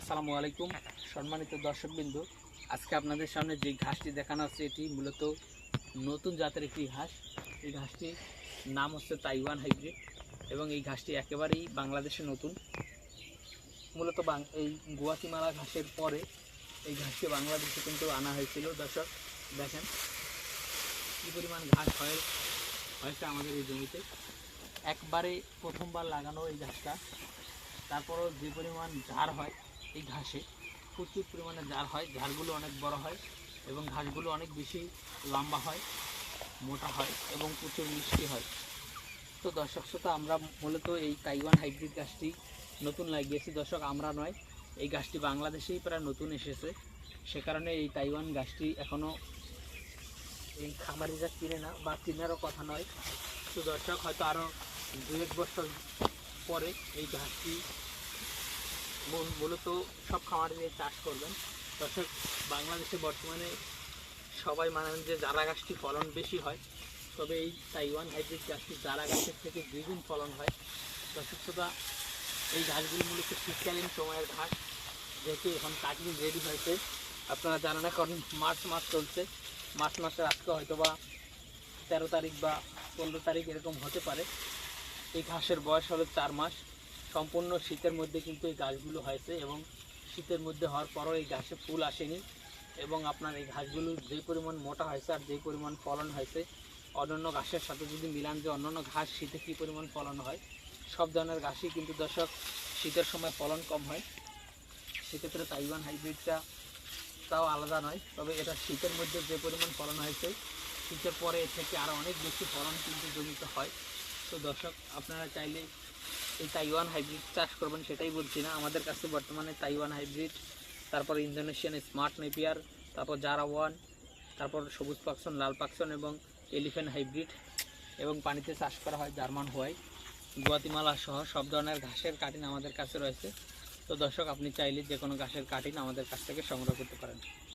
আসসালামু আলাইকুম সম্মানিত দর্শকবৃন্দ, আজকে আপনাদের সামনে যে ঘাসটি দেখানো হচ্ছে এটি মূলত নতুন জাতের একটি ঘাস। এই ঘাসটির নাম হচ্ছে তাইওয়ান হাইব্রিড এবং এই ঘাসটি একেবারেই বাংলাদেশে নতুন। মূলত এই গুয়াতিমালা ঘাসের পরে এই ঘাসটি বাংলাদেশে কিন্তু আনা হয়েছিল। দর্শক দেখেন কী পরিমাণ ঘাস হয়েছে আমাদের এই জমিতে। একবারে প্রথমবার লাগানো এই ঘাসটা, তারপরও যে পরিমাণ ঝাড় হয় এই ঘাসে, প্রচুর পরিমাণে ঝাড় হয়, ঝাড়গুলো অনেক বড় হয় এবং ঘাসগুলো অনেক বেশি লম্বা হয়, মোটা হয় এবং প্রচুর মিষ্টি হয়। তো দর্শক শ্রোতা, আমরা মূলত এই তাইওয়ান হাইব্রিড গাছটি নতুন লাগিয়েছি। দর্শক, আমরা নয়, এই গাছটি বাংলাদেশেই প্রায় নতুন এসেছে, সে কারণে এই তাইওয়ান গাছটি এখনও এই খামারিরা কিনে না বা কেনারও কথা নয়। তো দর্শক, হয়তো আরও 2-1 বছর পরে এই ঘাসটি মূলত সব খামারে নিয়ে চাষ করবেন। দর্শক, বাংলাদেশে বর্তমানে সবাই মানেন যে জারা গাছটি ফলন বেশি হয়, তবে এই তাইওয়ান হাইব্রিড গাছটি জারা গাছের থেকে 2 গুণ ফলন হয়। দর্শক শ্রোতা, এই ঘাসগুলি মূলত শীতকালীন সময়ের ঘাস, যেহেতু এখন কাটিং রেডি হয়েছে। আপনারা জানেন এখন মার্চ মাস চলছে, মার্চ মাসের আজকে হয়তো বা 13 তারিখ বা 15 তারিখ এরকম হতে পারে। এই ঘাসের বয়স হলো 4 মাস। সম্পূর্ণ শীতের মধ্যে কিন্তু এই গাছগুলো হয়েছে এবং শীতের মধ্যে হওয়ার পরও এই ঘাসে ফুল আসেনি এবং আপনার এই ঘাসগুলো যে পরিমাণ মোটা হয়েছে আর যে পরিমাণ ফলন হয়েছে, অন্যান্য ঘাসের সাথে যদি মিলান যে অন্যান্য ঘাস শীতে কী পরিমাণ ফলন হয়, সব ধরনের ঘাসই কিন্তু দর্শক শীতের সময় ফলন কম হয়। সেক্ষেত্রে তাইওয়ান হাইব্রিডটা তাও আলাদা নয়, তবে এটা শীতের মধ্যে যে পরিমাণ ফলন হয়েছে, শীতের পরে এর থেকে আরও অনেক বেশি ফলন কিন্তু জমিতে হয়। তো দর্শক, আপনারা চাইলে এই তাইওয়ান হাইব্রিড চাষ করবেন সেটাই বলছি না, আমাদের কাছে বর্তমানে তাইওয়ান হাইব্রিড, তারপর ইন্দোনেশিয়ান স্মার্ট নেপিয়ার, তারপর জারা ওয়ান, তারপর সবুজ পাকসন, লাল পাকসন এবং এলিফ্যান্ট হাইব্রিড এবং পানিতে চাষ করা হয় জার্মান হোয়াইট, গুয়াতিমালা সহ সব ধরনের ঘাসের কাটিং আমাদের কাছে রয়েছে। তো দর্শক, আপনি চাইলে যে কোনো ঘাসের কাটিং আমাদের কাছ থেকে সংগ্রহ করতে পারেন।